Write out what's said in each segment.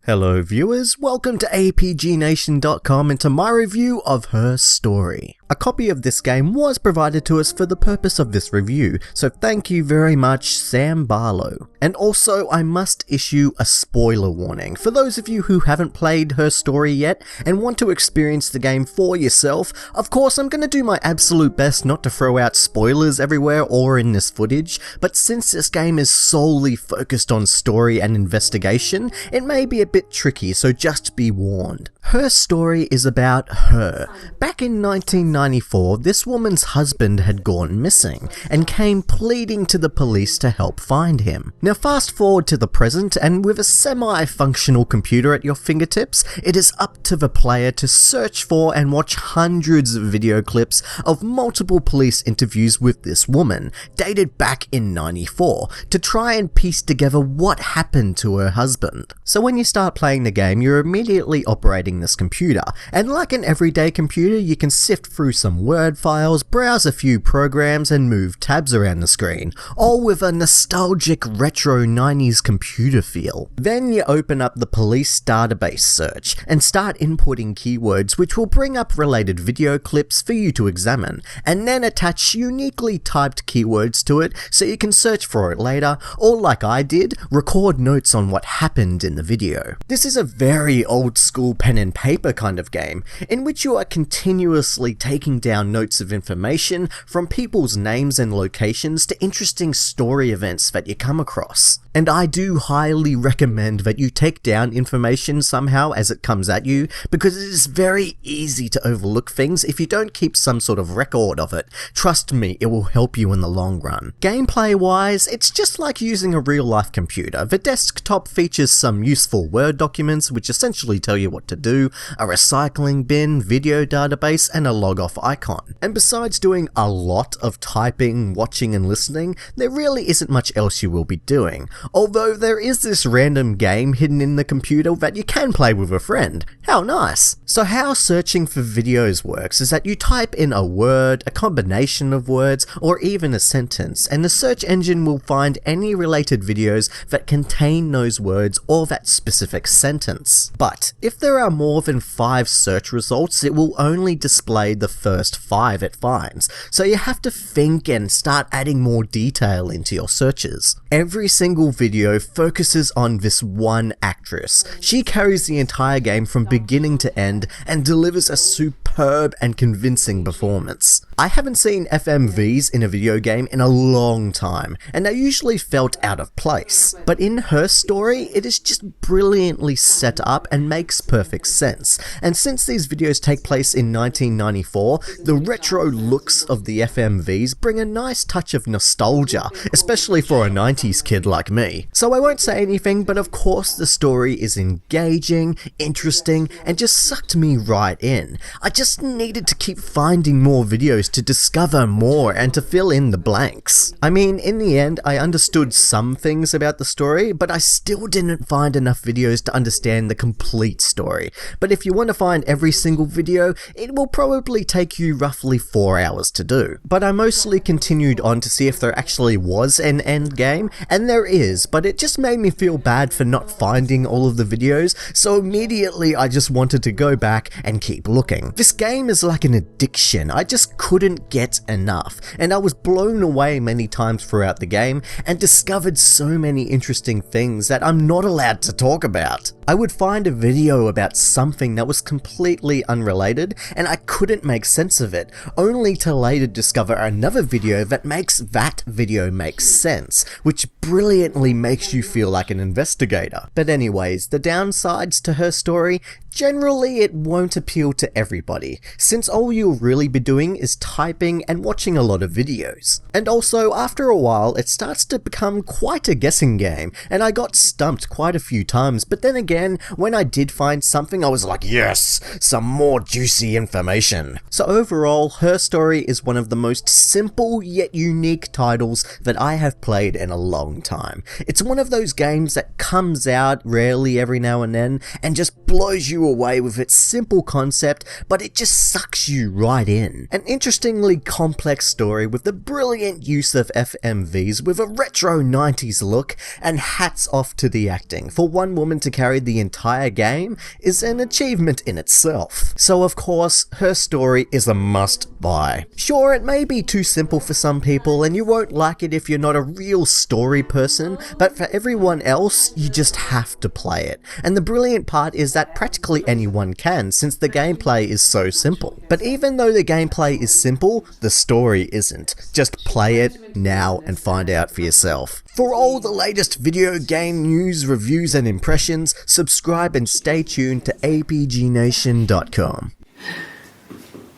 Hello viewers, welcome to APGNation.com and to my review of Her Story. A copy of this game was provided to us for the purpose of this review, so thank you very much Sam Barlow. And also I must issue a spoiler warning for those of you who haven't played Her Story yet and want to experience the game for yourself. Of course I'm going to do my absolute best not to throw out spoilers everywhere or in this footage, but since this game is solely focused on story and investigation, it may be a bit tricky, so just be warned. Her Story is about her. Back in 1994, this woman's husband had gone missing and came pleading to the police to help find him. Now fast forward to the present, and with a semi-functional computer at your fingertips, it is up to the player to search for and watch hundreds of video clips of multiple police interviews with this woman, dated back in 94, to try and piece together what happened to her husband. So when you start playing the game, you're immediately operating this computer, and like an everyday computer, you can sift through some Word files, browse a few programs, and move tabs around the screen, all with a nostalgic retro 90s computer feel. Then you open up the police database search and start inputting keywords which will bring up related video clips for you to examine, and then attach uniquely typed keywords to it so you can search for it later, or like I did, record notes on what happened in the video. This is a very old school pen and paper kind of game, in which you are continuously taking down notes of information from people's names and locations to interesting story events that you come across. And I do highly recommend that you take down information somehow as it comes at you, because it is very easy to overlook things if you don't keep some sort of record of it. Trust me, it will help you in the long run. Gameplay wise, it's just like using a real life computer. The desktop features some useful Word documents which essentially tell you what to do, a recycling bin, video database, and a log off icon. And besides doing a lot of typing, watching, and listening, there really isn't much else you will be doing. Although there is this random game hidden in the computer that you can play with a friend. How nice! So how searching for videos works is that you type in a word, a combination of words, or even a sentence, and the search engine will find any related videos that contain those words or that specific sentence. But if there are more than 5 search results, it will only display the first 5 it finds, so you have to think and start adding more detail into your searches. Every single video focuses on this one actress. She carries the entire game from beginning to end and delivers a superb and convincing performance. I haven't seen FMVs in a video game in a long time, and they usually felt out of place. But in Her Story, it is just brilliantly set up and makes perfect sense. And since these videos take place in 1994, the retro looks of the FMVs bring a nice touch of nostalgia, especially for a 90s kid like me. So I won't say anything, but of course the story is engaging, interesting, and just sucked me right in. I just needed to keep finding more videos to discover more and to fill in the blanks. I mean, in the end, I understood some things about the story, but I still didn't find enough videos to understand the complete story. But if you want to find every single video, it will probably take you roughly 4 hours to do. But I mostly continued on to see if there actually was an end game, and there is, but it just made me feel bad for not finding all of the videos, so immediately I just wanted to go back and keep looking. This game is like an addiction. I just couldn't get enough, and I was blown away many times throughout the game and discovered so many interesting things that I'm not allowed to talk about. I would find a video about something that was completely unrelated and I couldn't make sense of it, only to later discover another video that makes that video make sense, which brilliantly makes you feel like an investigator. But anyways, the downsides to Her Story, generally it won't appeal to everybody, since all you'll really be doing is typing and watching a lot of videos. And also, after a while, it starts to become quite a guessing game, and I got stumped quite a few times, but then again, when I did find something, I was like, yes, some more juicy information. So overall, Her Story is one of the most simple yet unique titles that I have played in a long time. It's one of those games that comes out rarely every now and then and just blows you away with its simple concept, but it just sucks you right in. An interestingly complex story with the brilliant use of FMVs with a retro 90s look, and hats off to the acting. For one woman to carry the entire game is an achievement in itself. So of course, Her Story is a must buy. Sure, it may be too simple for some people and you won't like it if you're not a real story person, but for everyone else, you just have to play it. And the brilliant part is that practically anyone can, since the gameplay is so simple. But even though the gameplay is simple, the story isn't. Just play it now and find out for yourself. For all the latest video game news, reviews and impressions, subscribe and stay tuned to APGNation.com.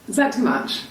Is that too much?